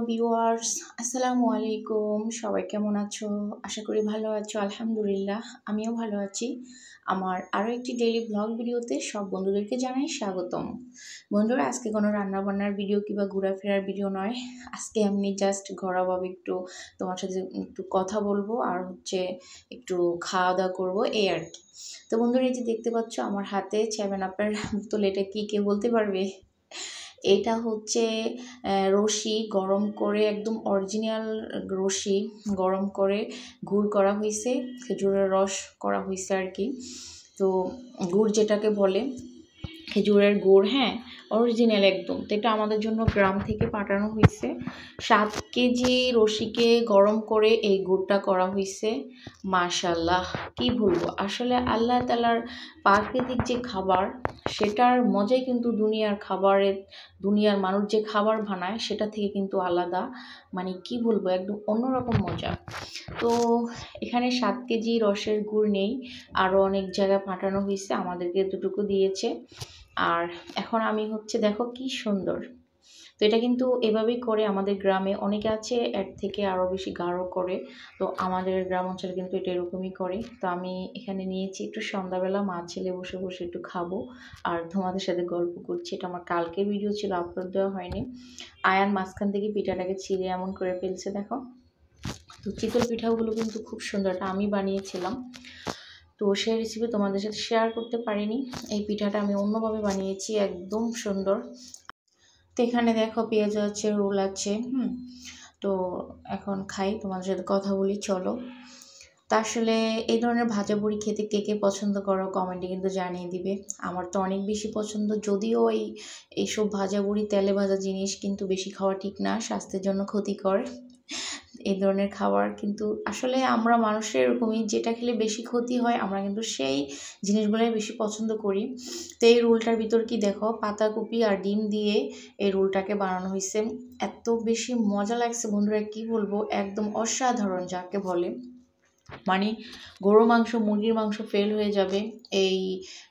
Viewers, আসসালামু আলাইকুম। সবাই কেমন আছো? আশা করি ভালো আছো। আলহামদুলিল্লাহ, আমিও ভালো আছি। আমার আরও একটি ডেইলি ব্লগ ভিডিওতে সব বন্ধুদেরকে জানাই স্বাগতম। বন্ধুরা, আজকে কোনো রান্নাবান্নার ভিডিও কিংবা ঘোরাফেরার ভিডিও নয়। আজকে আমি জাস্ট ঘরোয়াভাবে একটু তোমার সাথে একটু কথা বলবো আর একটু খাওয়া দাওয়া করবো, এই আর কি। তো বন্ধুরা, এই যে দেখতে পাচ্ছ আমার হাতে 7 আপের বোতল, এটা কি কেউ বলতে পারবে? এটা হচ্ছে রশি গরম করে, একদম অরিজিনাল রশি গরম করে গুড় করা হয়েছে, খেজুরের রস করা হয়েছে আর কি। তো গুড় যেটাকে বলে, খেজুরের গুড়, হ্যাঁ, অরিজিনাল একদম। তো এটা আমাদের জন্য গ্রাম থেকে পাঠানো হয়েছে। 7 কেজি রশিকে গরম করে এই গুড়টা করা হয়েছে। মাশাল্লাহ, কি বলবো, আসলে আল্লাহ তাআলার প্রাকৃতিক যে খাবার, সেটার মজাই কিন্তু দুনিয়ার মানুষ যে খাবার বানায় সেটা থেকে কিন্তু আলাদা। মানে কি বলবো, একদম অন্যরকম মজা। তো এখানে 7 কেজি রসের গুড় নেই, আরও অনেক জায়গায় পাঠানো হয়েছে, আমাদেরকে এতটুকু দিয়েছে। আর এখন আমি দেখো কি সুন্দর। তো এটা কিন্তু এভাবেই করে আমাদের গ্রামে, অনেকে আছে এর থেকে আরও বেশি গাঢ় করে। তো আমাদের গ্রাম অঞ্চলে কিন্তু এটা এরকমই করে। তো আমি এখানে নিয়েছি একটু সন্ধ্যাবেলা, মা ছেলে বসে বসে একটু খাবো আর তোমাদের সাথে গল্প করছি। এটা আমার কালকের ভিডিও ছিল, আপলোড দেওয়া হয়নি। আয়ান মাঝখান থেকে পিঠাটাকে ছিঁড়ে এমন করে ফেলছে, দেখো। তো চিতল পিঠাগুলো কিন্তু খুব সুন্দর, এটা আমি বানিয়েছিলাম। তো সেই রেসিপি তোমাদের সাথে শেয়ার করতে পারিনি। এই পিঠাটা আমি অন্যভাবে বানিয়েছি, একদম সুন্দর। তো এখানে দেখো পেঁয়াজ আছে, রোল আছে। তো এখন খাই, তোমাদের সাথে কথা বলি, চলো। তা আসলে এই ধরনের ভাজা বড়ি খেতে কে কে পছন্দ করো কমেন্টে কিন্তু জানিয়ে দিবে। আমার তো অনেক বেশি পছন্দ, যদিও এইসব ভাজা বড়ি তেলে ভাজা জিনিস কিন্তু বেশি খাওয়া ঠিক না, স্বাস্থ্যের জন্য ক্ষতিকর। এই ধরনের খাবার কিন্তু আসলে আমরা মানুষের এরকমই, যেটা খেলে বেশি ক্ষতি হয় আমরা কিন্তু সেই জিনিসগুলোই বেশি পছন্দ করি। তো এই রোলটার ভিতর কি দেখো, পাতাকপি আর ডিম দিয়ে এই রোলটাকে বানানো হয়েছে। এত বেশি মজা লাগছে বন্ধুরা, কি বলবো, একদম অসাধারণ যাকে বলে। মানে গরু মাংস, মুরগির মাংস ফেল হয়ে যাবে এই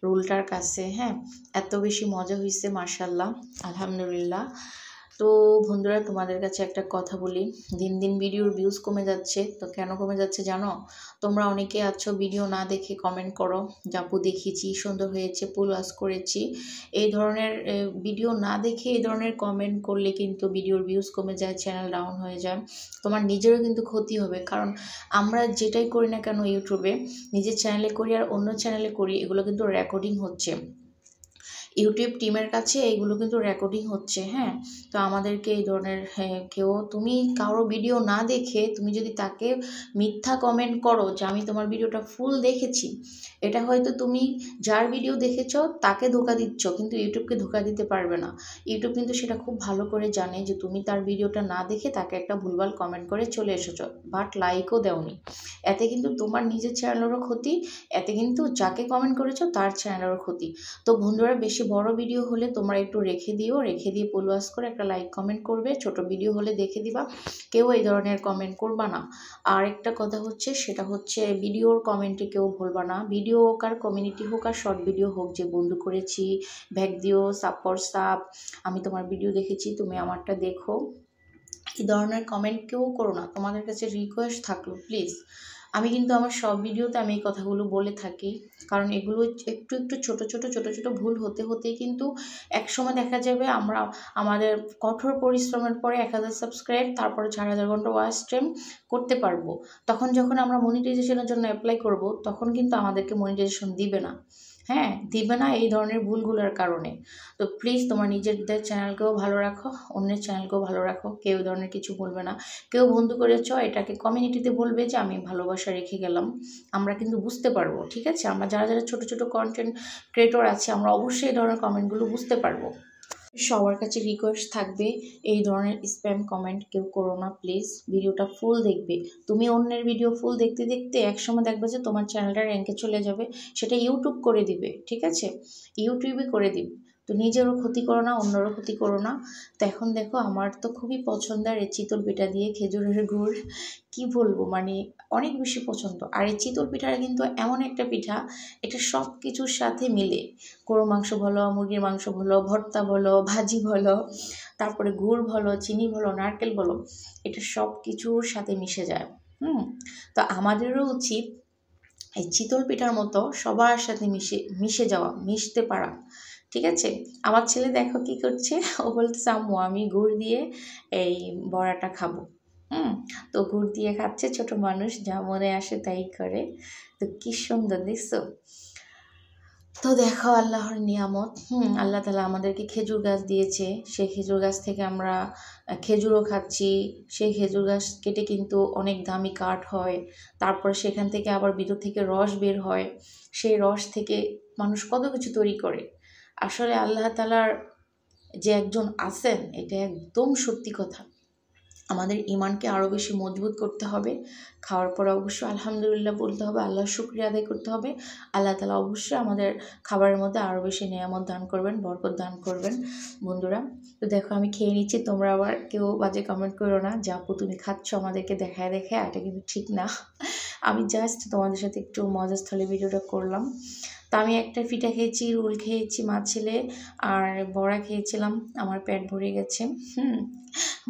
রোলটার কাছে, হ্যাঁ, এত বেশি মজা হয়েছে, মাশাল্লাহ, আলহামদুলিল্লাহ। তো বন্ধুরা, তোমাদের কাছে একটা কথা বলি, দিন দিন ভিডিওর ভিউজ কমে যাচ্ছে। তো কেন কমে যাচ্ছে জানো? তোমরা অনেকে আছো ভিডিও না দেখে কমেন্ট করো, আপু দেখিয়েছি, সুন্দর হয়েছে, ফুল ওয়াশ করেছি। এই ধরনের ভিডিও না দেখে এই ধরনের কমেন্ট করলে কিন্তু ভিডিওর ভিউজ কমে যায়, চ্যানেল ডাউন হয়ে যায়। তোমার নিজেরও কিন্তু ক্ষতি হবে, কারণ আমরা যেটাই করি না কেন ইউটিউবে, নিজের চ্যানেলে করি আর অন্য চ্যানেলে করি, এগুলো কিন্তু রেকর্ডিং হচ্ছে, ইউটিউব টিমের কাছে এগুলো কিন্তু রেকর্ডিং হচ্ছে, হ্যাঁ। তো আমাদেরকে এই ধরনের, কেউ তুমি কারো ভিডিও না দেখে তুমি যদি তাকে মিথ্যা কমেন্ট করো যে আমি তোমার ভিডিওটা ফুল দেখেছি, এটা হয়তো তুমি যার ভিডিও দেখেছো তাকে ধোকা দিচ্ছ, কিন্তু ইউটিউবকে ধোকা দিতে পারবে না। ইউটিউব কিন্তু সেটা খুব ভালো করে জানে যে তুমি তার ভিডিওটা না দেখে তাকে একটা ভুলভাল কমেন্ট করে চলে এসেছো, বাট লাইকও দেওনি। এতে কিন্তু তোমার নিজের চ্যানেলেরও ক্ষতি, এতে কিন্তু যাকে কমেন্ট করেছো তার চ্যানেলেরও ক্ষতি। তো বন্ধুরা, বেশি বড় ভিডিও হলে তোমরা একটু রেখে দিয়ে ফুল ওয়াশ করে একটা লাইক কমেন্ট করবে, ছোট ভিডিও হলে দেখে দিবা, কেউ এই ধরনের কমেন্ট করবা না। আর একটা কথা হচ্ছে, সেটা হচ্ছে ভিডিওর কমেন্টে কেউ বলবা না, ভিডিও হোক আর কমিউনিটি হোক আর শর্ট ভিডিও হোক, যে বন্ধু করেছি, ভ্যাক দিও, সাপ, আমি তোমার ভিডিও দেখেছি, তুমি আমারটা দেখো, এই ধরনের কমেন্ট কেউ করো না। তোমাদের কাছে রিকোয়েস্ট থাকলো প্লিজ। আমি কিন্তু আমার সব ভিডিওতে আমি এই কথাগুলো বলে থাকি, কারণ এগুলো একটু একটু ছোট ছোট ভুল হতে হতেই কিন্তু একসময় দেখা যাবে আমরা আমাদের কঠোর পরিশ্রমের পরে 1000 সাবস্ক্রাইব, তারপরে 4000 ঘন্টা ওয়াচ টাইম করতে পারবো। তখন যখন আমরা মনিটাইজেশনের জন্য অ্যাপ্লাই করব, তখন কিন্তু আমাদেরকে মনিটাইজেশন দিবে না, হ্যাঁ, দিবে না, এই ধরনের ভুলগুলোর কারণে। তো প্লিজ তোমার নিজেদের চ্যানেলকেও ভালো রাখো, অন্যের চ্যানেলকেও ভালো রাখো, কেউ এই ধরনের কিছু বলবে না। কেউ বন্ধু করেছ, এটাকে কমিউনিটিতে বলবে যে আমি ভালোবাসা রেখে গেলাম, আমরা কিন্তু বুঝতে পারবো, ঠিক আছে? আমরা যারা যারা ছোট ছোট কন্টেন্ট ক্রিয়েটর আছে, আমরা অবশ্যই এই ধরনের কমেন্টগুলো বুঝতে পারবো। সবার কাছে রিকোয়েস্ট থাকবে, এই ধরনের স্প্যাম কমেন্ট কেউ করো না প্লিজ। ভিডিওটা ফুল দেখবে, তুমি অন্যের ভিডিও ফুল দেখতে দেখতে একসময় দেখবে যে তোমার চ্যানেলটা র্যাঙ্কে চলে যাবে, সেটা ইউটিউব করে দিবে, ঠিক আছে? ইউটিউবে করে দিবে। তো নিজেরও ক্ষতি করো না, অন্যরও ক্ষতি করো না। তো এখন দেখো আমার তো খুবই পছন্দের এই চিতল পিঠা দিয়ে খেজুরের গুড়, কি বলবো মানে অনেক বেশি পছন্দ। আর এই চিতল পিঠাটা কিন্তু এমন একটা পিঠা, এটা সব কিছুর সাথে মিলে, গরু মাংস বলো, মুরগির মাংস বলো, ভর্তা বলো, ভাজি বলো, তারপরে গুড় বলো, চিনি বলো, নারকেল বলো, এটা সব কিছুর সাথে মিশে যায়। তো আমাদেরও উচিত এই চিতল পিঠার মতো সবার সাথে মিশে মিশে যাওয়া, মিশতে পারা। ঠিক আছে? আমার ছেলে দেখো কি করছে, ও বলতেছে আম্মু আমি গুড় দিয়ে এই বড়াটা খাবো। হুম তো গুড় দিয়ে খাচ্ছে, ছোট মানুষ যা মনে আসে তাই করে। তো কি সুন্দর দেখছো? তো দেখো আল্লাহর নিয়ামত। আল্লাহ তাআলা আমাদেরকে খেজুর গাছ দিয়েছে, সেই খেজুর গাছ থেকে আমরা খেজুরও খাচ্ছি। সেই খেজুর গাছ কেটে কিন্তু অনেক দামি কাঠ হয়, তারপর সেখান থেকে আবার ভিতর থেকে রস বের হয়, সেই রস থেকে মানুষ কত কিছু তৈরি করে। আসলে আল্লাহ তাআলার যে একজন আছেন, এটা একদম সত্যি কথা। আমাদের ইমানকে আরও বেশি মজবুত করতে হবে। খাওয়ার পরে অবশ্যই আলহামদুলিল্লাহ বলতে হবে, আল্লাহর শুকরিয়া আদায় করতে হবে। আল্লাহ তাআলা অবশ্যই আমাদের খাবারের মধ্যে আরও বেশি নেয়ামত দান করবেন, বরকত দান করবেন। বন্ধুরা, তো দেখো আমি খেয়ে নিচ্ছি, তোমরা আবার কেউ বাজে কমেন্ট করো না যে আপু তুমি খাচ্ছ আমাদেরকে দেখায় দেখায়, এটা কিন্তু ঠিক না। আমি জাস্ট তোমাদের সাথে একটু মজাস্থলে ভিডিওটা করলাম। তো আমি একটা পিঠা খেয়েছি, রোল খেয়েছি, মা ছেলে, আর বড়া খেয়েছিলাম, আমার পেট ভরে গেছে।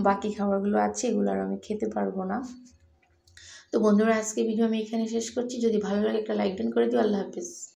বাকি খাবারগুলো আছে, এগুলো আর আমি খেতে পারবো না। তো বন্ধুরা, আজকে ভিডিও আমি এখানে শেষ করছি। যদি ভালো লাগে একটা লাইক ডান করে দিও। আল্লাহ হাফিজ।